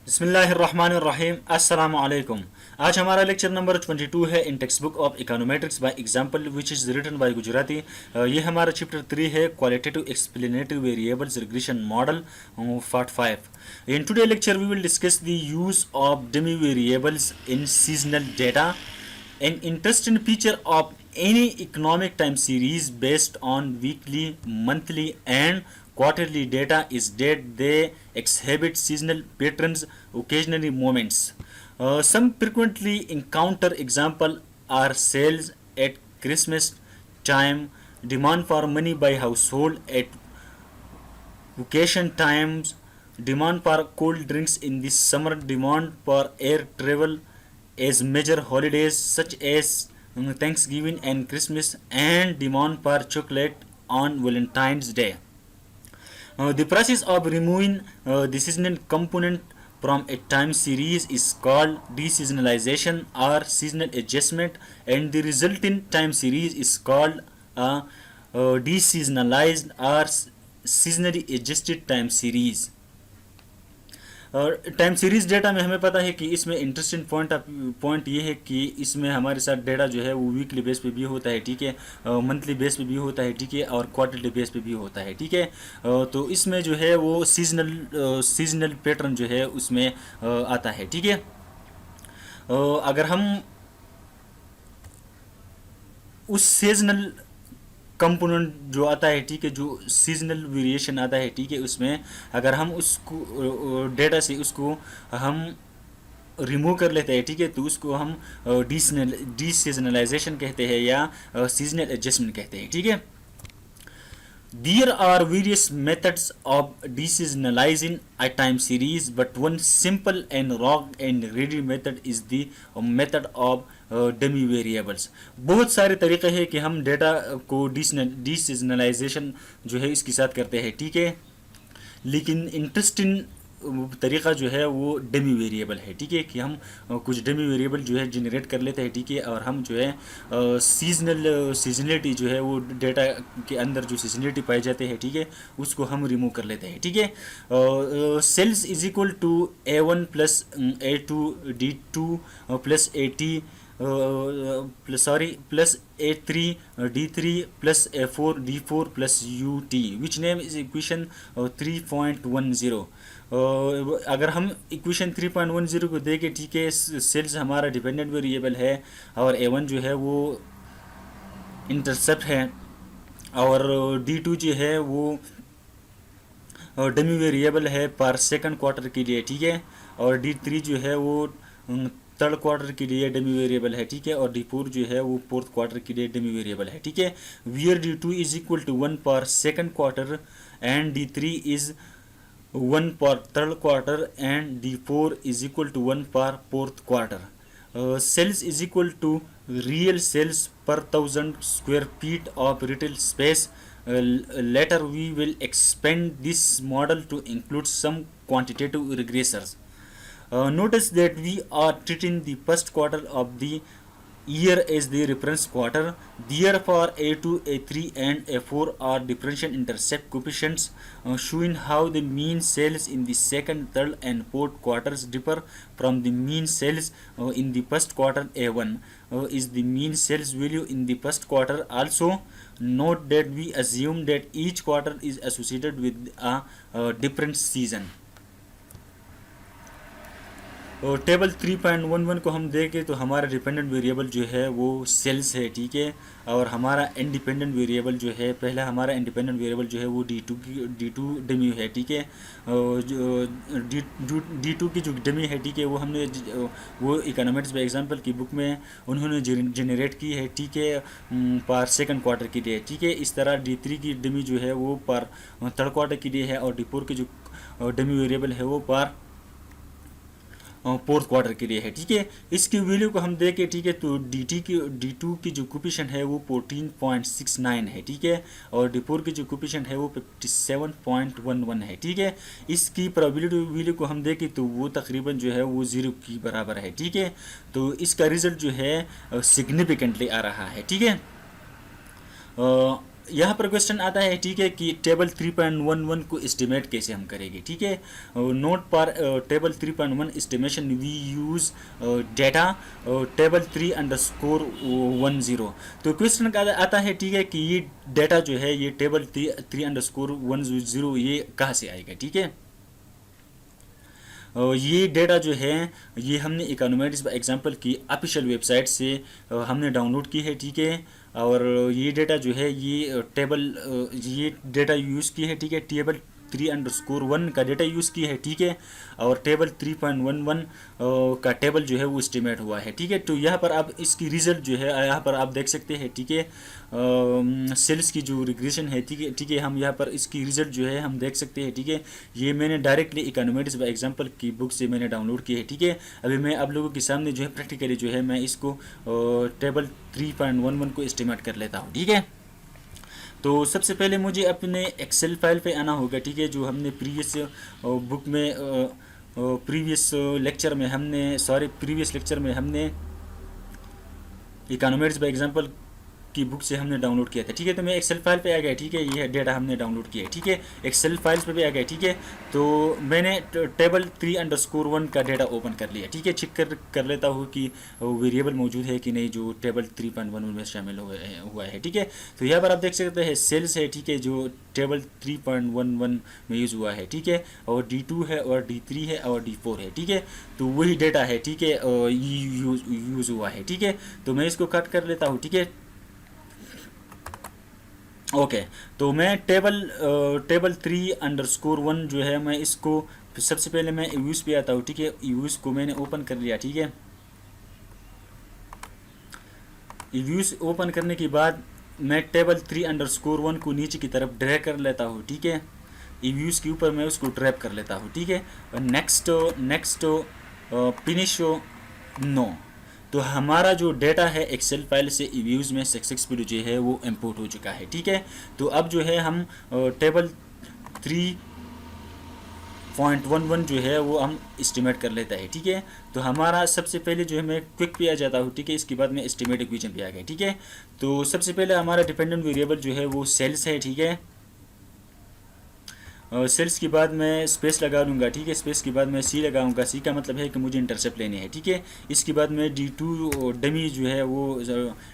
बिस्मिल्लाहिर्रहमानिर्रहीम अस्सलाम वालेकुम। आज हमारा लेक्चर नंबर 22 है in textbook of econometrics by example which is written by Gujarati. ये हमारा चैप्टर 3 है qualitative explanative variables regression model part 5। In today lecture we will discuss the use of dummy variables in seasonal data. An interesting feature of any economic time series based on weekly, monthly, and quarterly data is that they exhibit seasonal patterns, occasionally moments. Some frequently encounter example are sales at Christmas time, demand for money by household at vacation times, demand for cold drinks in the summer, demand for air travel as major holidays such as Thanksgiving and Christmas, and demand for chocolate on Valentine's Day. The process of removing the seasonal component from a time series is called deseasonalization or seasonal adjustment, and the resulting time series is called deseasonalized or seasonally adjusted time series. और time series data में हमें पता है कि इसमें interesting point ये है कि इसमें हमारे साथ डेटा जो है वो वीकली बेस पे भी होता है, ठीक है, मंथली बेस पे भी होता है, ठीक है, और क्वार्टरली बेस पे भी होता है, ठीक है। तो इसमें जो है वो सीजनल पैटर्न जो है उसमें आता है, ठीक है। अगर हम उस सीजनल कंपोनेंट जो आता है, ठीक है, जो सीजनल वेरिएशन आता है, ठीक है, उसमें अगर हम उसको डेटा से उसको हम रिमूव कर लेते हैं, ठीक है, तो उसको हम डिसीजनलाइजेशन कहते हैं या सीजनल एडजस्टमेंट कहते हैं, ठीक है। There are various methods of deseasonalizing a time series, but one simple and raw and ready method is the method of dummy variables. बहुत सारे तरीके हैं कि हम डेटा को डिसीजनलाइजेशन जो है इसके साथ करते हैं, ठीक है, लेकिन इंटरेस्टिंग तरीका जो है वो डेमी वेरिएबल है, ठीक है, कि हम कुछ डेमी वेरिएबल जो है जनरेट कर लेते हैं, ठीक है, और हम जो है सीजनलिटी जो है वो डेटा के अंदर जो सीजनलिटी पाई जाते हैं, ठीक है, उसको हम रिमूव कर लेते हैं, ठीक है। Sales is equal to A1 plus A2 D2 plus AT plus A3 D3 plus A4 D4 plus UT which name is equation 3.10। अगर हम इक्वेशन 3.10 को देखें, ठीक है, सेल्स हमारा डिपेंडेंट वेरिएबल है और A1 जो है वो इंटरसेप्ट है और D2 जो है वो डमी वेरिएबल है पर सेकंड क्वार्टर के लिए, ठीक है, और D3 जो है वो थर्ड क्वार्टर के लिए डमी वेरिएबल है, ठीक है, और D4 जो है वो फोर्थ क्वार्टर के लिए डमी वेरिएबल है, ठीक है। Wear D2 is equal to 1 पर second quarter and D3 is 1 पर third quarter and D4 is equal to 1 पर fourth quarter. Sales is equal to real sales per 1000 square feet of retail space. Later we will expand this model to include some quantitative regressors. Notice that we are treating the first quarter of the year as the reference quarter. Therefore, A2, A3, and A4 are differential intercept coefficients, showing how the mean sales in the second, third, and fourth quarters differ from the mean sales in the first quarter. A1 is the mean sales value in the first quarter. Also, note that we assume that each quarter is associated with a different season. और table 3.11 को हम देखें तो हमारा dependent variable जो है वो sales है, ठीक है, और हमारा इंडिपेंडेंट वेरिएबल जो है, पहला हमारा इंडिपेंडेंट वेरिएबल जो है वो D2 डमी है, ठीक है, जो D2 की जो डमी है, ठीक है, वो हमने वो इकोनॉमिक्स बाय एग्जांपल की बुक में उन्होंने जनरेट की है, ठीक है, पर सेकंड क्वार्टर के लिए, ठीक है। इस तरह D3 की डमी जो है वो पर थर्ड क्वार्टर के लिए है और D4 की जो डमी वेरिएबल है वो पर फोर्थ क्वार्टर के लिए है, ठीक है। इसकी वैल्यू को हम देखें, ठीक है, तो D2 की जो कोफिशिएंट है वो 14.69 है, ठीक है, और D4 की जो कोफिशिएंट है वो 57.11 है, ठीक है। इसकी प्रोबेबिलिटी वैल्यू को हम देखें तो वो तकरीबन जो है वो 0 की बराबर है, ठीक है। तो इसका रिजल्ट जो है सिग्निफिकेंटली आ रहा है, ठीक है। यहाँ पर क्वेश्चन आता है, ठीक है, कि टेबल 3.11 को एस्टिमेट कैसे हम करेंगे, ठीक है। नोट पर table 3.1 estimation we use data table 3_10। तो क्वेश्चन का आता है, ठीक है, कि ये डेटा जो है ये टेबल 3_10 ये कहाँ से आएगा, ठीक है। ये डेटा जो है ये हमने इकोनॉमेटिक्स बाय एग्जांपल की ऑफिशियल वेबसाइट से हमने डाउनलोड की है, ठीक है। और ये डेटा जो है ये ये डेटा यूज़ की है, ठीक है। टेबल 3_1 का डेटा यूज़ की है, ठीक है। और टेबल 3.11 का टेबल जो है वो एस्टिमेट हुआ है, ठीक है। तो यहाँ पर आप इसकी रिजल्ट जो है यहाँ पर आप देख सकते हैं, ठीक है। सेल्स की जो रिग्रेशन है, ठीक है, ठीक है, हम यहाँ पर इसकी रिजल्ट जो है हम देख सकते हैं, ठीक है। ये मैंने डायरेक्टली इकोनॉमेटिक्स बाय एग्जांपल की बुक से मैंने डाउनलोड की है, ठीक है। अभी मैं आप लोगों के सामने जो है प्रैक्टिकली जो है मैं इसको टेबल 3.11 को एस्टिमेट कर लेता हूँ, ठीक है। तो सबसे पहले मुझे अपने एक्सेल फाइल पे आना होगा, ठीक है। जो हमने प्रीवियस बुक में प्रीवियस लेक्चर में हमने इकोनॉमिक्स बाय एग्जांपल की बुक से हमने डाउनलोड किया था, ठीक है। तो मैं एक्सेल फाइल पे आ गया, ठीक है। ये डेटा हमने डाउनलोड किया है, ठीक है। एक्सेल फाइल्स पे भी आ गया, ठीक है। तो मैंने टेबल 3_1 का डेटा ओपन कर लिया, ठीक है। चेक कर लेता हूँ कि वेरिएबल मौजूद है कि नहीं जो टेबल 3.1 में शामिल हुआ है, ठीक है। तो यहाँ पर आप देख सकते हैं सेल्स है, ठीक है, जो टेबल 3.11 में यूज़ हुआ है, ठीक है। और D2 है और D3 है और D4 है, ठीक है। तो वही डेटा है, ठीक है, यूज़ हुआ है, ठीक है। तो मैं इसको कट कर लेता हूँ, ठीक है। ओके तो मैं टेबल 3_1 जो है मैं इसको सबसे पहले मैं यूज़ पे आता हूँ, ठीक है। यूज़ को मैंने ओपन कर लिया, ठीक है। यूज़ ओपन करने के बाद मैं टेबल 3_1 को नीचे की तरफ ड्रैग कर लेता हूँ, ठीक है। व्यूज़ के ऊपर मैं उसको ड्रैग कर लेता हूँ, ठीक है। Next next finish no. तो हमारा जो डेटा है एक्सेल फाइल से व्यूज़ में सक्सेसफुल जो है वो इंपोर्ट हो चुका है, ठीक है। तो अब जो है हम टेबल 3.11 जो है वो हम एस्टिमेट कर लेता है, ठीक है। तो हमारा सबसे पहले जो है मैं क्विक पे आ जाता हूँ, ठीक है। इसके बाद मैं एस्टिमेट इक्वेशन पे आ गया, ठीक है। तो सबसे पहले हमारा डिपेंडेंट वेरिएबल जो है वो सेल्स है, ठीक है। सेल्स के बाद मैं स्पेस लगा लूँगा, ठीक है। स्पेस के बाद मैं सी लगाऊंगा, सी का मतलब है कि मुझे इंटरसेप्ट लेनी है, ठीक है। इसके बाद मैं D2 डमी जो है वो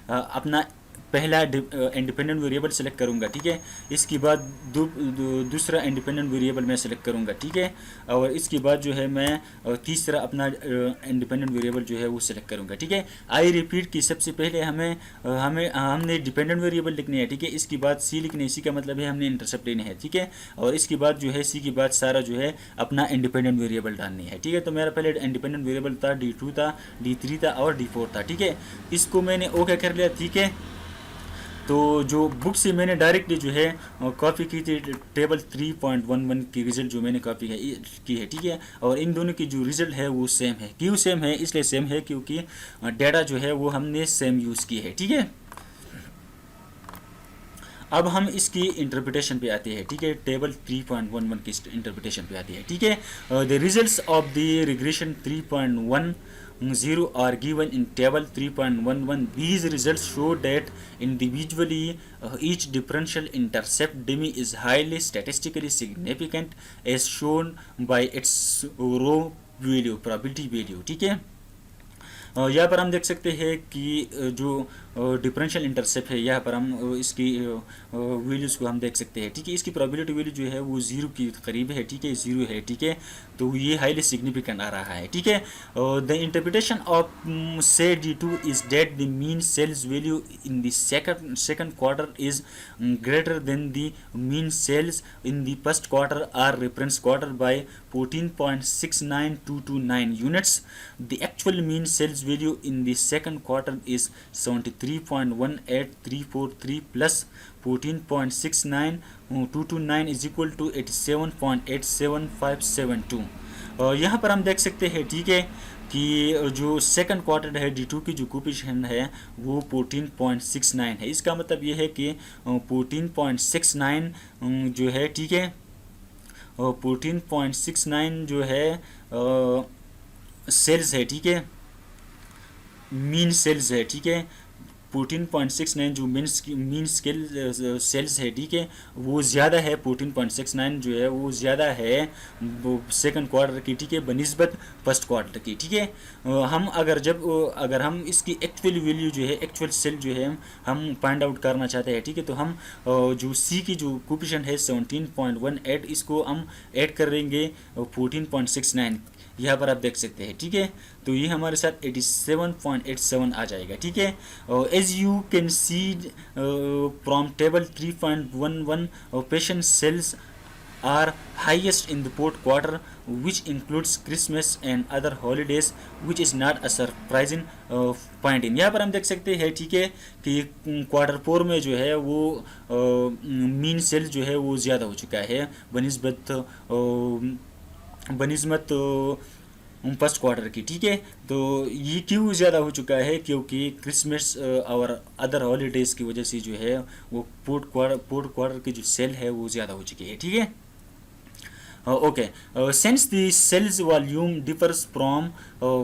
अपना पहला इंडिपेंडेंट वेरिएबल सेलेक्ट करूंगा, ठीक है। इसके बाद दूसरा इंडिपेंडेंट वेरिएबल मैं सेलेक्ट करूंगा, ठीक है। और इसके बाद जो है मैं तीसरा अपना इंडिपेंडेंट वेरिएबल जो है वो सेलेक्ट करूंगा, ठीक है। आई रिपीट कि सबसे पहले हमने डिपेंडेंट वेरिएबल लिखनी है, ठीक है। इसके बाद सी लिखनी है, सी का मतलब है हमने इंटरसेप्ट लेनी है, ठीक है। और इसके बाद जो है सी के बाद सारा जो है अपना इंडिपेंडेंट वेरिएबल डालनी है, ठीक है। तो मेरा पहले इंडिपेंडेंट वेरिएबल था D2 था, D3 था और D4 था, ठीक है। इसको मैंने ओके कर लिया, ठीक है। तो जो बुक से मैंने डायरेक्टली जो है कॉपी की थी टेबल 3.11 की रिजल्ट जो मैंने कॉपी की है, ठीक है। और इन दोनों की जो रिजल्ट है वो सेम है। क्यों सेम है? इसलिए सेम है क्योंकि डेटा जो है वो हमने सेम यूज़ की है, ठीक है। अब हम इसकी इंटरप्रिटेशन पे आते हैं, ठीक है। टेबल 3.11 की इंटरप्रिटेशन पे आती है, ठीक है। The results of the regression 3.10 are given in table 3.11. These results show that individually each differential intercept dummy is highly statistically significant as shown by its row value, probability value, ठीक है। यहाँ पर हम देख सकते हैं कि जो डिफरेंशियल इंटरसेप्ट है यहाँ पर हम इसकी वैल्यूज़ को हम देख सकते हैं, ठीक है। इसकी प्रोबेबिलिटी वैल्यू जो है वो 0 के करीब है, ठीक है, 0 है, ठीक है। तो ये हाईली सिग्निफिकेंट आ रहा है, ठीक है। द इंटरप्रिटेशन ऑफ से D2 is that the mean sales value in the second quarter is greater than the mean sales in the first quarter or reference quarter by 14.69229 units. The actual mean sales value in the second quarter is 73.18343 plus 14.69229 is equal to 87.87572। यहाँ पर हम देख सकते हैं, ठीक है, कि जो सेकंड क्वार्टर है D2 की जो कोफिशिएंट है वो 14.69 है। इसका मतलब ये है कि 14.69 जो है, ठीक है, 14.69 जो है सेल्स है, ठीक है, मीन सेल्स है, ठीक है। 14.69 जो मीन स्केल सेल्स है, ठीक है, वो ज़्यादा है। 14.69 जो है वो ज़्यादा है वो सेकंड क्वार्टर की, ठीक है, बनिस्बत फर्स्ट क्वार्टर की, ठीक है। हम अगर हम इसकी एक्चुअल वैल्यू जो है, एक्चुअल सेल जो है हम फाइंड आउट करना चाहते हैं, ठीक है, तो हम जो सी की जो कोफिशिएंट है 17.18, इसको हम ऐड कर देंगे 14.69, यहाँ पर आप देख सकते हैं, ठीक है। तो ये हमारे साथ 87.87 आ जाएगा, ठीक है। As you can see from table 3.11 patient sales are highest in the fourth quarter, which includes Christmas and other holidays, which is not a surprising point in। यहाँ पर हम देख सकते हैं, ठीक है, कि क्वार्टर फोर में जो है वो मीन सेल जो है वो ज़्यादा हो चुका है बनिस्बत फर्स्ट क्वार्टर की, ठीक है। तो ये क्यों ज़्यादा हो चुका है, क्योंकि क्रिसमस और अदर हॉलीडेज़ की वजह से जो है वो फोर्थ क्वार्टर की जो सेल है वो ज़्यादा हो चुकी है, ठीक है। Okay, since the sales volume differs from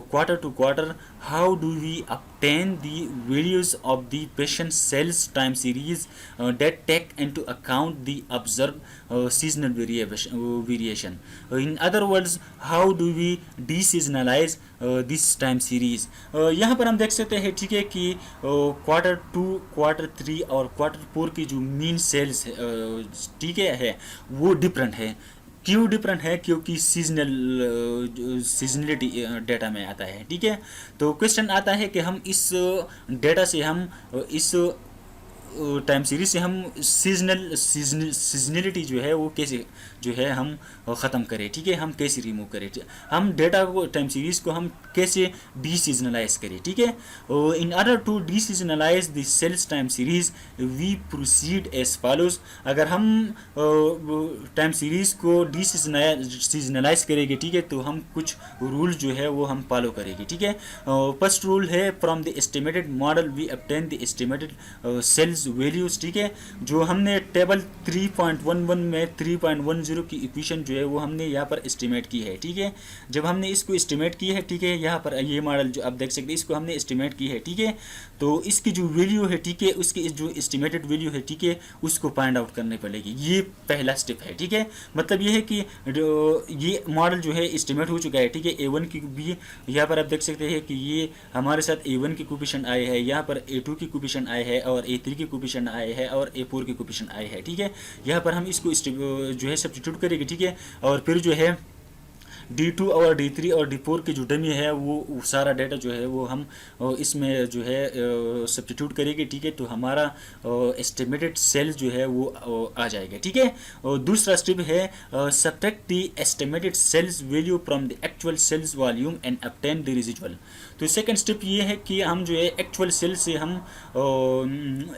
quarter to quarter, how do we obtain the values of the patient sales time series that take into account the observed seasonal variation? In other words, how do we deseasonalize this time series? यहाँ पर हम देख सकते हैं, ठीक है, कि quarter to, quarter three और क्वार्टर फोर की जो मीन सेल्स ठीक है वो डिफरेंट है। क्यों डिफरेंट है? क्योंकि सीजनलिटी डेटा में आता है, ठीक है। तो क्वेश्चन आता है कि हम इस डेटा से हम इस टाइम सीरीज से हम सीजनलिटी जो है वो कैसे जो है हम ख़त्म करें, ठीक है, हम कैसे रिमूव करें, हम डेटा को टाइम सीरीज को हम कैसे डीसीजनलाइज करें, ठीक है। In order to deseasonalize the sales time series we proceed as follows. अगर हम टाइम सीरीज को डीसीजनलाइज करेंगे, ठीक है, तो हम कुछ रूल जो है वो हम फॉलो करेंगे, ठीक है। फर्स्ट रूल है from the estimated model we obtain the estimated sales values, ठीक है। जो हमने टेबल 3.11 में 3.10 की इक्वेशन जो है वो हमने यहाँ पर एस्टिमेट की है, ठीक है। जब हमने इसको एस्टिमेट की है, ठीक है, यहाँ पर ये मॉडल जो आप देख सकते हैं इसको हमने एस्टिमेट की है, ठीक है। तो इसकी जो वैल्यू है, ठीक है, उसकी जो एस्टिमेटेड वैल्यू है, ठीक है, उसको फाइंड आउट करनी पड़ेगी। ये पहला स्टेप है, ठीक है। मतलब ये है कि ये मॉडल जो है एस्टिमेट हो चुका है, ठीक है। A1 की भी यहाँ पर आप देख सकते हैं कि ये हमारे साथ A1 की कोफिशिएंट आए हैं, यहाँ पर A2 की कोफिशिएंट आए हैं और A3 की कोफिशिएंट आए हैं और A4 की कोफिशिएंट आए हैं, ठीक है। यहाँ पर हम इसको जो है सब्स्टिट्यूट करेंगे, ठीक है, और फिर जो है D2 और D3 और D4 की जो डमी है वो सारा डाटा जो है वो हम इसमें जो है सब्स्टिट्यूट करेंगे, ठीक है। तो हमारा एस्टिमेटेड सेल्स जो है वो आ जाएगा, ठीक है। और दूसरा स्टेप है subtract the estimated sales value from the actual sales volume and obtain the residual. तो सेकंड स्टेप ये है कि हम जो है एक्चुअल सेल से हम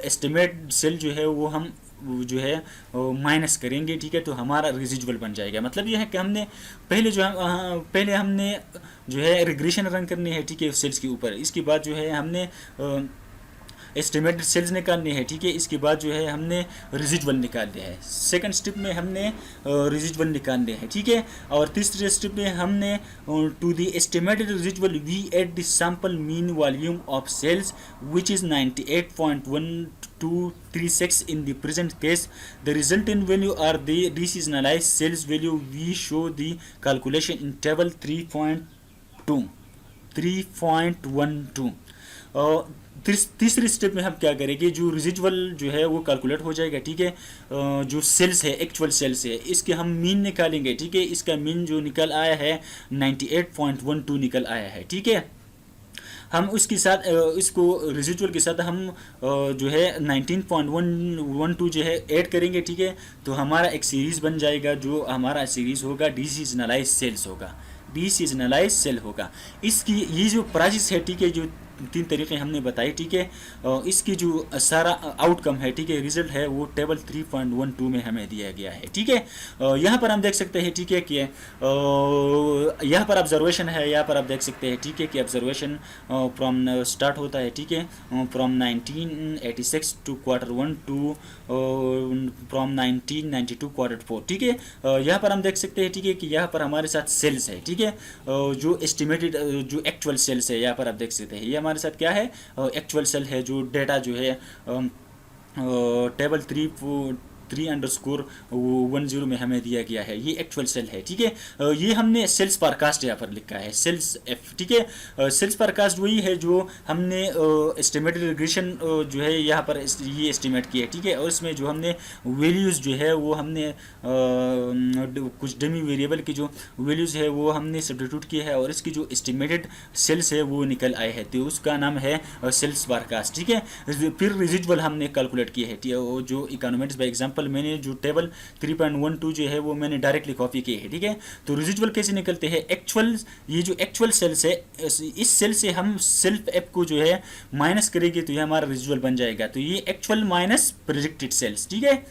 एस्टिमेट सेल जो है वो हम जो है माइनस करेंगे, ठीक है। तो हमारा रेजिडुअल बन जाएगा। मतलब ये है कि हमने पहले हमने जो है रिग्रेशन रन करनी है, ठीक है, सेल्स के ऊपर। इसके बाद जो है हमने एस्टिमेटेड सेल्स निकालने हैं, ठीक है। इसके बाद जो है हमने रेजिडुअल निकालने हैं। सेकंड स्टेप में हमने रेजिडुअल निकालने हैं, ठीक है। और तीसरे स्टेप में हमने to the estimated residual we add the sample mean volume of sales which is 98.1236 in the present case. The resultant value are the deseasonalized sales value. We show the calculation in table 3.12. तीसरी step में हम क्या करेंगे, जो residual जो है वो calculate हो जाएगा, ठीक है। जो सेल्स है, एक्चुअल सेल्स है, इसके हम मीन निकालेंगे, ठीक है। इसका मीन जो निकल आया है 98.12 निकल आया है, ठीक है। हम उसके साथ इसको रेजिडुअल के साथ हम जो है 19.112 जो है ऐड करेंगे, ठीक है। तो हमारा एक सीरीज़ बन जाएगा, जो हमारा सीरीज़ होगा डीसीजनलाइज सेल्स होगा, डीसीजनलाइज सेल होगा। इसकी ये जो प्रोसेस है, ठीक है, जो 3 तरीके हमने बताए, ठीक है। इसकी जो सारा आउटकम है, ठीक है, रिजल्ट है वो टेबल 3.12 में हमें दिया गया है, ठीक है। यहाँ पर हम देख सकते हैं, ठीक है, कि यहाँ पर ऑब्जर्वेशन है, यहाँ पर आप देख सकते हैं, ठीक है, कि ऑब्जर्वेशन फ्रॉम स्टार्ट होता है, ठीक है, from 1986 to quarter 1 to from 1992 quarter 4, ठीक है। यहाँ पर हम देख सकते हैं, ठीक है, कि यहाँ पर हमारे साथ सेल्स है, ठीक है। जो एस्टिमेटेड जो एक्चुअल सेल्स है यहाँ पर आप देख सकते हैं, ये हमारे साथ क्या है, एक्चुअल सेल है, जो डेटा जो है टेबल 3_10 में हमें दिया गया है, ये एक्चुअल सेल है। ठीक है, ये हमने सेल्स पारकास्ट यहाँ पर लिखा है, सेल्स एफ। ठीक है, सेल्स पारकास्ट वही है जो हमने एस्टिमेटेड रिग्रेशन जो है यहाँ पर ये एस्टिमेट किया है। ठीक है, और इसमें जो हमने वैल्यूज़ जो है वो हमने कुछ डमी वेरिएबल की जो वैल्यूज़ है वो हमने सब्स्टिट्यूट किया है, और इसकी जो एस्टिमेटेड सेल्स है वो निकल आए हैं, तो उसका नाम है सेल्स पारकास्ट। ठीक है, फिर रेजिडुअल हमने कैलकुलेट किए हैं, जो इकोनॉमिक्स बाय एग्जांपल मैंने जो टेबल 3.12 जो है वो मैंने डायरेक्टली कॉपी की है। ठीक है, तो रेजिडुअल कैसे निकलते हैं, एक्चुअल, ये जो एक्चुअल सेल्स है, इस सेल से हम सेल्फ एप को जो है माइनस करेंगे तो ये हमारा रेजिडुअल बन जाएगा, तो ये एक्चुअल माइनस प्रेडिक्टेड सेल्स। ठीक है,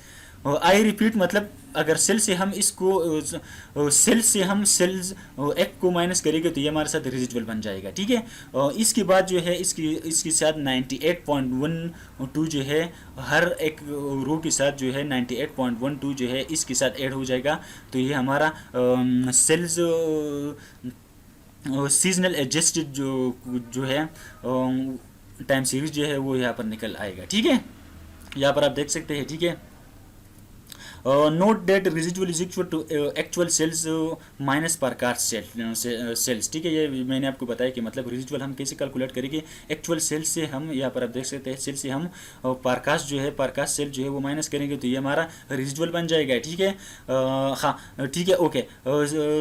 आई रिपीट, मतलब अगर सेल से हम इसको सेल्स एफ को माइनस करेंगे तो ये हमारे साथ रेजिडुअल बन जाएगा। ठीक है, इसके बाद जो है इसके साथ 98.12 जो है हर एक रो के साथ जो है 98.12 जो है इसके साथ ऐड हो जाएगा, तो ये हमारा सेल्स सीजनल एडजस्टेड जो है टाइम सीरीज जो है वो यहाँ पर निकल आएगा। ठीक है, यहाँ पर आप देख सकते हैं। ठीक है, note that residual is equal to actual sales minus forecast sales. ठीक है, ये मैंने आपको बताया कि मतलब रेजिडुअल हम कैसे कैलकुलेट करेंगे, एक्चुअल सेल्स से हम यहाँ पर आप देख सकते हैं सेल से हम पारकास्ट जो है पारकास्ट सेल जो है वो माइनस करेंगे तो ये हमारा रेजिडुअल बन जाएगा। ठीक है, हाँ ठीक है, okay.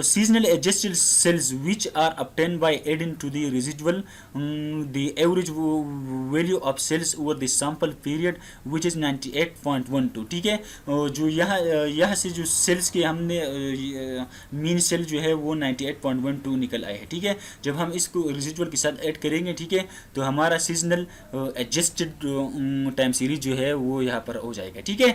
Seasonal adjusted sales which are obtained by adding to the residual the average value of cells over the sample period which is 98.12। ठीक है, जो यहाँ से जो सेल्स के हमने मीन सेल जो है वो 98.12 निकल आए हैं। ठीक है, जब हम इसको रेजिडुअल के साथ ऐड करेंगे, ठीक है, तो हमारा सीजनल एडजस्टेड टाइम सीरीज जो है वो यहाँ पर हो जाएगा। ठीक है,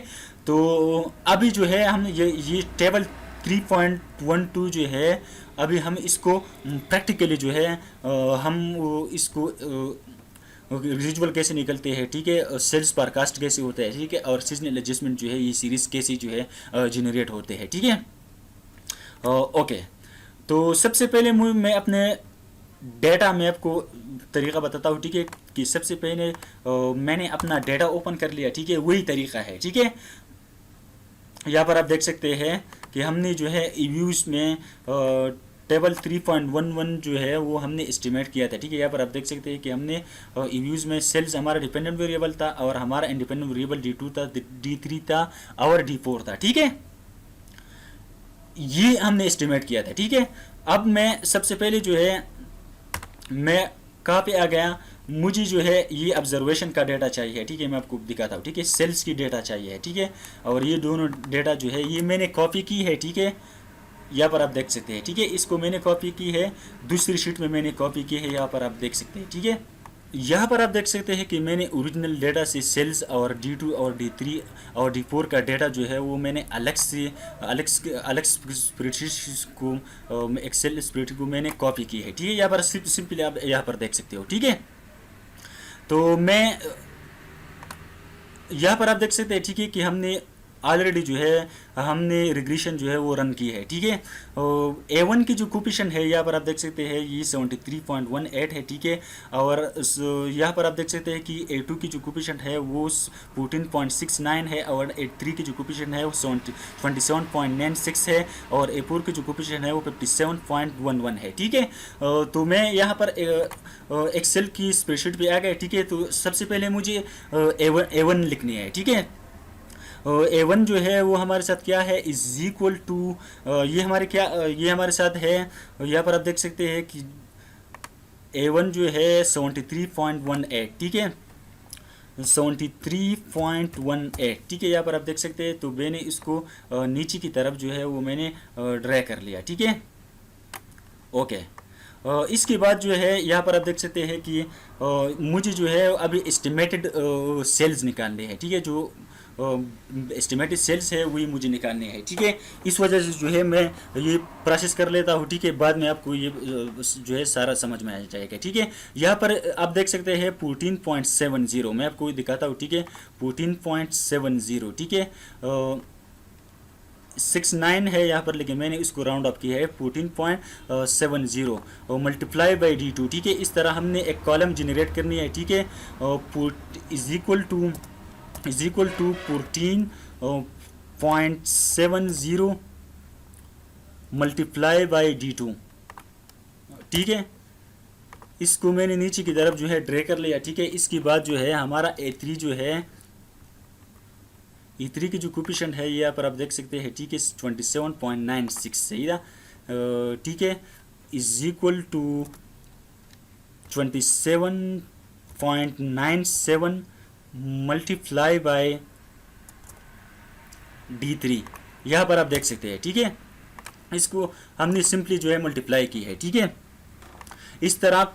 तो अभी जो है हम ये टेबल 3.12 जो है अभी हम इसको प्रैक्टिकली जो है हम इसको रेजिडुअल कैसे निकलते हैं, ठीक है, सेल्स पारकास्ट कैसे होता है, ठीक है, और सीजनल एडजस्टमेंट जो है ये सीरीज कैसे जो है जनरेट होते हैं। ठीक है, ओके। तो सबसे पहले मैं अपने डेटा में आपको तरीका बताता हूँ। ठीक है, कि सबसे पहले मैंने अपना डेटा ओपन कर लिया। ठीक है, वही तरीका है। ठीक है, यहाँ पर आप देख सकते हैं कि हमने जो है इव्यूज़ में टेबल 3.11 जो है वो हमने एस्टिमेट किया था। ठीक है, यहाँ पर आप देख सकते हैं कि हमने इव्यूज़ में सेल्स हमारा डिपेंडेंट वेरिएबल था और हमारा इंडिपेंडेंट वेरिएबल D2 था, D3 था और D4 था। ठीक है, ये हमने एस्टिमेट किया था। ठीक है, अब मैं सबसे पहले जो है मैं कहाँ पे आ गया, मुझे जो है ये ऑब्जर्वेशन का डेटा चाहिए। ठीक है, मैं आपको दिखाता हूँ। ठीक है, सेल्स की डेटा चाहिए। ठीक है, और ये दोनों डेटा जो है ये मैंने कॉपी की है। ठीक है, यहाँ पर आप देख सकते हैं। ठीक है, इसको मैंने कॉपी की है, दूसरी शीट में मैंने कॉपी की है, यहाँ पर आप देख सकते हैं। ठीक है, यहाँ पर आप देख सकते हैं कि मैंने ओरिजिनल डेटा से सेल्स और D2 और D3 और D4 का डेटा जो है वो मैंने अलग स्प्रेडशीट को एक्सेल स्प्रेडशीट को मैंने कॉपी की है। ठीक है, यहाँ पर सिंपली आप यहाँ पर देख सकते हो। ठीक है, तो मैं यहाँ पर आप देख सकते हैं। ठीक है, कि हमने ऑलरेडी जो है हमने रिग्रेशन जो है वो रन की है। ठीक है, A1 की जो कोफिशिएंट है यहाँ पर आप देख सकते हैं ये 73.18 है। ठीक है, और यहाँ पर आप देख सकते हैं कि A2 की जो कोफिशिएंट है वो 14.69 है और A3 की जो कोफिशिएंट है वो 27.96 है और A4 की जो कोफिशिएंट है वो 57.11 है। ठीक है, तो मैं यहाँ पर एक्सेल की स्प्रेडशीट पे आ गया। ठीक है, तो सबसे पहले मुझे A1 लिखनी है। ठीक है, A1 जो है वो हमारे साथ क्या है, इज इक्वल टू ये हमारे साथ है, यहाँ पर आप देख सकते हैं कि A1 जो है 73.18। ठीक है, 73.18। ठीक है, यहाँ पर आप देख सकते हैं। तो मैंने इसको नीचे की तरफ जो है वो मैंने ड्रैग कर लिया। ठीक है, ओके। इसके बाद जो है यहाँ पर आप देख सकते हैं कि मुझे जो है अभी एस्टिमेटेड सेल्स निकालने हैं। ठीक है, जो एस्टिमेटेड सेल्स है वही मुझे निकालने हैं। ठीक है, इस वजह से जो है मैं ये प्रोसेस कर लेता हूँ। ठीक है, बाद में आपको ये जो है सारा समझ में आ जाएगा। ठीक है, यहाँ पर आप देख सकते हैं 14.70 मैं आपको दिखाता हूँ। ठीक है, 14.70। ठीक है, 69 है यहाँ पर, लेकिन मैंने इसको राउंड अप किया है 14.70 और मल्टीप्लाई बाई D2। ठीक है, इस तरह हमने एक कॉलम जनरेट करनी है। ठीक है, is equal to 14.70 multiply by D2। ठीक है, इसको मैंने नीचे की तरफ जो है ड्रे कर लिया। ठीक है, इसके बाद जो है हमारा A3 जो है, E3 की जो कोफिशिएंट है यहाँ पर आप देख सकते हैं। ठीक है, 27.96 सही था। ठीक है, is equal to 27.97 multiply by D3, यहाँ पर आप देख सकते हैं। ठीक है, इसको हमने सिंपली जो है मल्टीप्लाई की है। ठीक है, इस तरह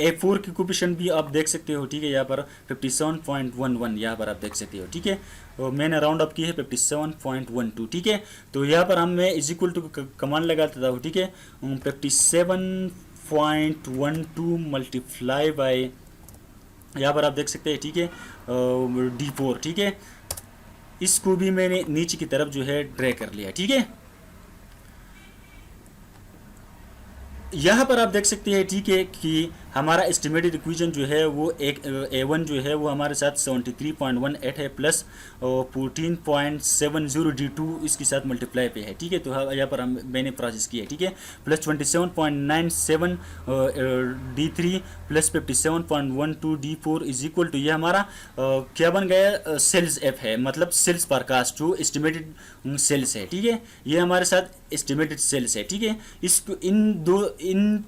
A4 की कोफिशिएंट भी आप देख सकते हो। ठीक है, यहाँ पर 57.11 यहाँ पर आप देख सकते हो। ठीक है, और मैंने राउंड अप की है 57.12। ठीक है, तो यहाँ पर हम मैं इज इक्वल टू कमांड लगाता था। ठीक है, 57.12 मल्टीप्लाई बाय, यहाँ पर आप देख सकते हैं। ठीक है, D4। ठीक है, इसको भी मैंने नीचे की तरफ जो है ड्रैग कर लिया। ठीक है, यहाँ पर आप देख सकते हैं। ठीक है, कि हमारा एस्टिमेटेड इक्वेशन जो है वो एक A1 जो है वो हमारे साथ 73.18 है प्लस 14.70 D2 इसके साथ मल्टीप्लाई पे है। ठीक है, तो यहाँ पर मैंने प्रोसेस किया है। ठीक है, plus 27.97 D3 plus 57.12 D4 is equal to, ये हमारा क्या बन गया, सेल्स एफ है, मतलब सेल्स परकास्ट जो एस्टिमेटेड सेल्स है। ठीक है, ये हमारे साथ एस्टिमेटेड सेल्स है। ठीक है, इसको इन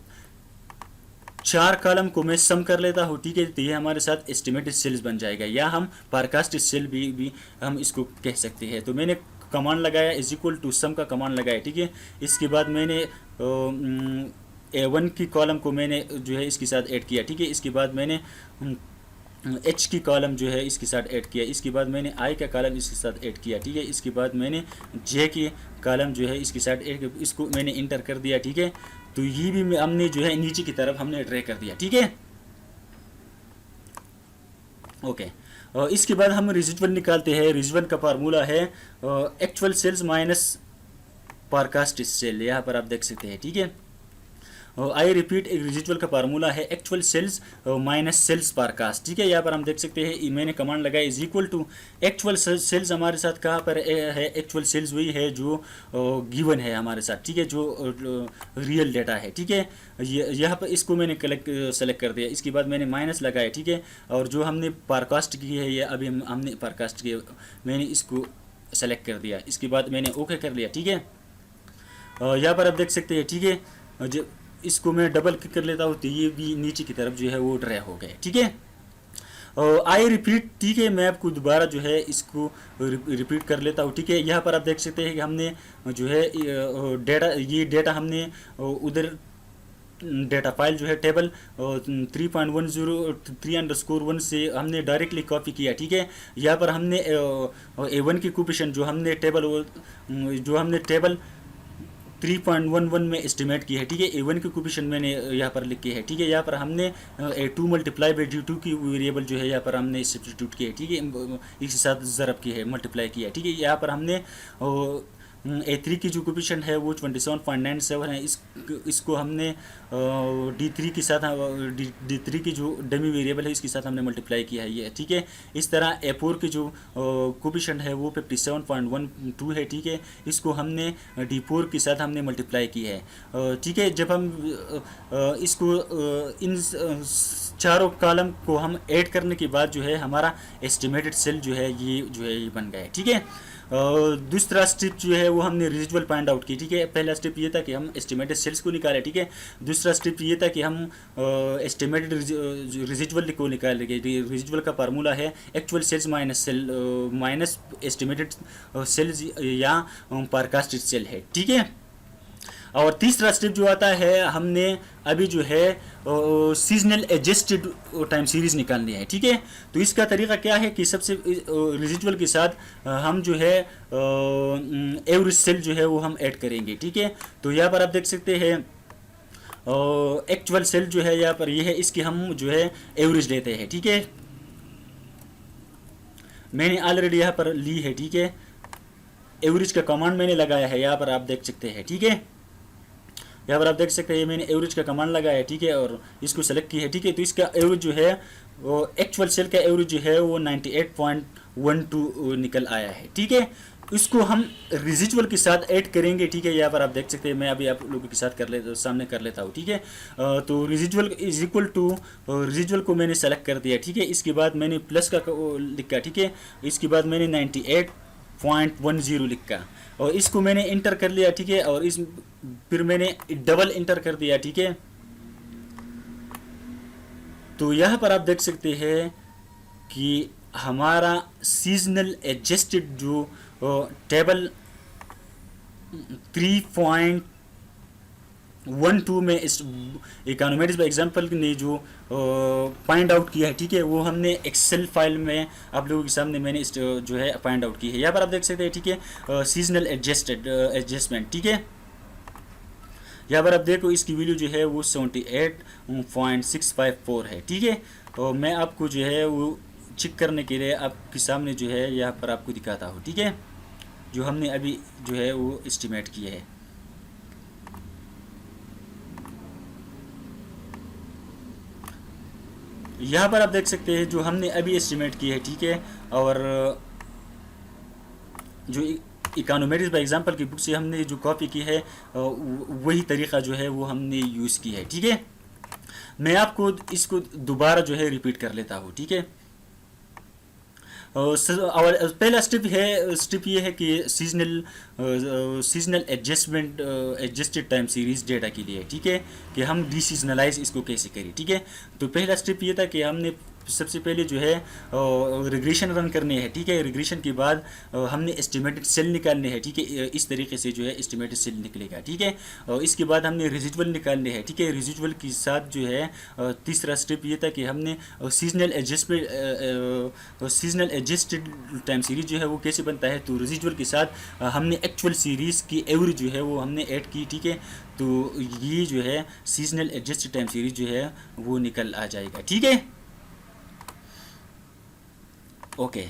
4 कॉलम को मैं सम कर लेता हूँ। ठीक है, तो ये हमारे साथ एस्टिमेटेड सेल्स बन जाएगा, या हम पारकास्ट सेल भी हम इसको कह सकते हैं। तो मैंने कमांड लगाया इज इक्वल टू सम का कमांड लगाया। ठीक है, इसके बाद मैंने A1 की कॉलम को मैंने जो है इसके साथ ऐड किया। ठीक है, इसके बाद मैंने H की कॉलम जो है इसके साथ ऐड किया। इसके बाद मैंने I का कॉलम इसके साथ ऐड किया। ठीक है, इसके बाद मैंने J की कॉलम जो है इसके साथ ऐड, इसको मैंने इंटर कर दिया। ठीक है, तो ये भी हमने जो है नीचे की तरफ हमने ड्रैग कर दिया। ठीक है, ओके। और इसके बाद हम रेजिडुअल निकालते हैं। रेजिडुअल का फार्मूला है एक्चुअल सेल्स माइनस पारकास्ट सेल, यहाँ पर आप देख सकते हैं। ठीक है, आई रिपीट, एक रेजिडुअल का फार्मूला है एक्चुअल सेल्स माइनस सेल्स पारकास्ट। ठीक है, यहाँ पर हम देख सकते हैं मैंने कमांड लगाया is equal to actual sales हमारे साथ कहाँ पर है, एक्चुअल सेल्स वही है जो गिवन है हमारे साथ। ठीक है, जो रियल डेटा है। ठीक है, यहाँ पर इसको मैंने सेलेक्ट कर दिया। इसके बाद मैंने माइनस लगाया। ठीक है, और जो हमने पारकास्ट की है, ये अभी हमने पारकास्ट किया, मैंने इसको सेलेक्ट कर दिया। इसके बाद मैंने ओके कर लिया। ठीक है, यहाँ पर आप देख सकते हैं। ठीक है, जो इसको मैं डबल क्लिक कर लेता हूँ तो ये भी नीचे की तरफ जो है वो ड्रैग हो गए। ठीक है, आई रिपीट। ठीक है, मैं आपको दोबारा जो है इसको रिपीट कर लेता हूँ। ठीक है, यहाँ पर आप देख सकते हैं कि हमने जो है ये डेटा हमने उधर डेटा फाइल जो है टेबल 3.1 से हमने डायरेक्टली कॉपी किया। ठीक है, यहाँ पर हमने A1 की कोफिशिएंट जो हमने टेबल 3.11 में एस्टिमेट की है। ठीक है, A1 की कोफिशिएंट मैंने यहाँ पर लिखी है। ठीक है, यहाँ पर हमने A2 मल्टीप्लाई बाई D2 की वेरिएबल जो है यहाँ पर हमने सब्स्टिट्यूट की है। ठीक है, इसके साथ ज़रब की है, मल्टीप्लाई किया है। ठीक है, यहाँ पर हमने A3 की जो कोफिशिएंट है वो 27.97 है। इसको हमने D3 के साथ D3 की जो डमी वेरिएबल है इसके साथ हमने मल्टीप्लाई किया है ये। ठीक है, इस तरह A4 की जो कोफिशिएंट है वो 57.12 है। ठीक है, इसको हमने D4 के साथ हमने मल्टीप्लाई की है। ठीक है, जब हम इसको इन चारों कॉलम को हम ऐड करने के बाद जो है हमारा एस्टिमेटेड सेल जो है ये बन गया है। ठीक है, दूसरा स्टेप जो है वो हमने रेजिडुअल फाइंड आउट की। ठीक है, पहला स्टेप ये था कि हम एस्टिमेटेड सेल्स को निकालें। ठीक है, दूसरा स्टेप ये था कि हम एस्टिमेटेड रेजिडुअल को निकालेंगे। रेजिडुअल का फार्मूला है actual sales minus estimated sales या पारकास्टेड सेल है। ठीक है, और तीसरा स्टेप जो आता है हमने अभी जो है सीजनल एडजस्टेड टाइम सीरीज निकालनी है। ठीक है, तो इसका तरीका क्या है कि सबसे रेजिडुअल के साथ हम जो है एवरेज सेल जो है वो हम ऐड करेंगे। ठीक है, तो यहाँ पर आप देख सकते हैं एक्चुअल सेल जो है यहाँ पर ये है, इसकी हम जो है एवरेज लेते हैं। ठीक है, मैंने ऑलरेडी यहाँ पर ली है। ठीक है, एवरेज का कमांड मैंने लगाया है, यहाँ पर आप देख सकते हैं, ठीक है। यहाँ पर आप देख सकते हैं मैंने एवरेज का कमांड लगाया है, ठीक है, और इसको सेलेक्ट किया है, ठीक है। तो इसका एवरेज जो है वो एक्चुअल सेल का एवरेज जो है वो 98.12 निकल आया है, ठीक है। इसको हम रेजिजुअल के साथ ऐड करेंगे, ठीक है। यहाँ पर आप देख सकते हैं, मैं अभी आप लोगों के साथ सामने कर लेता हूँ, ठीक है। तो residual is equal to, residual को मैंने सेलेक्ट कर दिया, ठीक है। इसके बाद मैंने प्लस का लिखा, ठीक है। इसके बाद मैंने 98.10 लिखा और इसको मैंने इंटर कर लिया, ठीक है। और इस फिर मैंने डबल इंटर कर दिया, ठीक है। तो यहाँ पर आप देख सकते हैं कि हमारा सीजनल एडजस्टेड जो टेबल 3.12 में इस इकोनॉमेटिक्स बाय एग्जांपल ने जो फाइंड आउट किया है, ठीक है, वो हमने एक्सेल फाइल में आप लोगों के सामने मैंने इस जो है फाइंड आउट की है। यहाँ पर आप देख सकते हैं, ठीक है, सीजनल एडजस्टमेंट, ठीक है। यहाँ पर आप देखो इसकी वैल्यू जो है वो 78.654 है, ठीक है। तो मैं आपको जो है वो चेक करने के लिए आपके सामने जो है यहाँ पर आपको दिखाता हूँ, ठीक है, जो हमने अभी जो है वो एस्टिमेट किए है। यहाँ पर आप देख सकते हैं जो हमने अभी एस्टिमेट किए है, ठीक है। और जो इकोनॉमेटिक्स बाय एग्जांपल की बुक से हमने जो कॉपी की है वही तरीका जो है वो हमने यूज़ की है, ठीक है। मैं आपको इसको दोबारा जो है रिपीट कर लेता हूँ, ठीक है। और पहला स्टेप ये है कि seasonal adjusted time series data के लिए, ठीक है, कि हम डिसीजनलाइज इसको कैसे करें, ठीक है। तो पहला स्टेप ये था कि हमने सबसे पहले जो है रिग्रेशन रन करने हैं, ठीक है। रिग्रेशन के बाद हमने एस्टिमेटेड सेल निकालने हैं, ठीक है। इस तरीके से जो है एस्टिमेटेड सेल निकलेगा, ठीक है। और इसके बाद हमने रेजिजुअल निकालने हैं, ठीक है। रेजिजुअल के साथ जो है तीसरा स्टेप ये था कि हमने सीजनल एडजस्टेड टाइम सीरीज जो है वो कैसे बनता है। तो रेजिजुअल के साथ हमने एक्चुअल सीरीज़ की एवरेज जो है वो हमने ऐड की, ठीक है। तो ये जो है सीजनल एडजस्टेड टाइम सीरीज जो है वो निकल आ जाएगा, ठीक है। ओके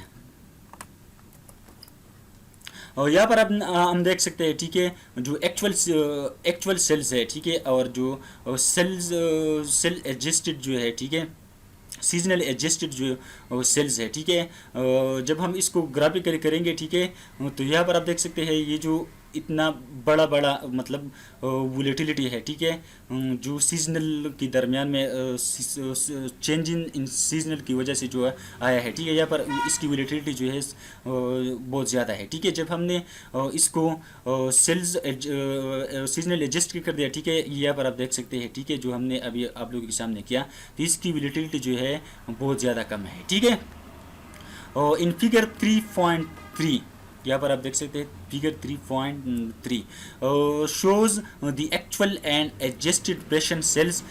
और यहाँ पर हम देख सकते हैं, ठीक है, जो एक्चुअल सेल्स है, ठीक है, और जो सेल एडजस्टेड जो है, ठीक है, सीजनल एडजस्टेड जो सेल्स है, ठीक है। जब हम इसको ग्राफिकली करेंगे, ठीक है, तो यहाँ पर आप देख सकते हैं ये जो इतना बड़ा मतलब वोलेटिलिटी है, ठीक है, जो सीजनल के दरमियान में चेंज इन सीजनल की वजह से जो है आया है, ठीक है। यहाँ पर इसकी वोलेटिलिटी जो है बहुत ज़्यादा है, ठीक है। जब हमने इसको सेल्स सीजनल एडजस्ट कर दिया, ठीक है, यहाँ पर आप देख सकते हैं, ठीक है, जो हमने अभी आप लोगों के सामने किया, तो इसकी वोलेटिलिटी जो है बहुत ज़्यादा कम है, ठीक है। और इन फिगर 3.3 यहाँ पर आप देख सकते हैं figure 3.3 shows the actual and adjusted pressure cells.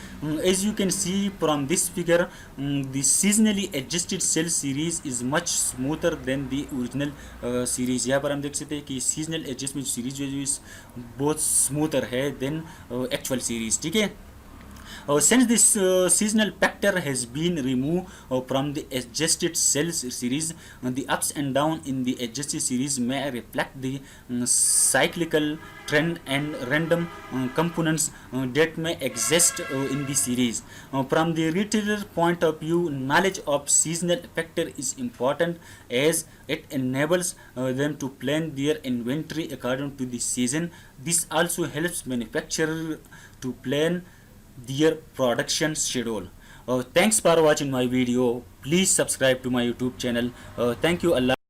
As you can see from this figure, the seasonally adjusted cell series is much smoother than the original series. यहाँ पर हम देख सकते हैं कि seasonal adjustment series जो है बहुत smoother है than actual series, ठीक है। Since this seasonal factor has been removed from the adjusted cells series, the ups and down in the adjusted series may reflect the cyclical trend and random components that may exist in the series. From the retailer point of view, knowledge of seasonal factor is important as it enables them to plan their inventory according to the season. This also helps manufacturer to plan their production schedule. Thanks for watching my video. Please subscribe to my YouTube channel. Thank you. Allah.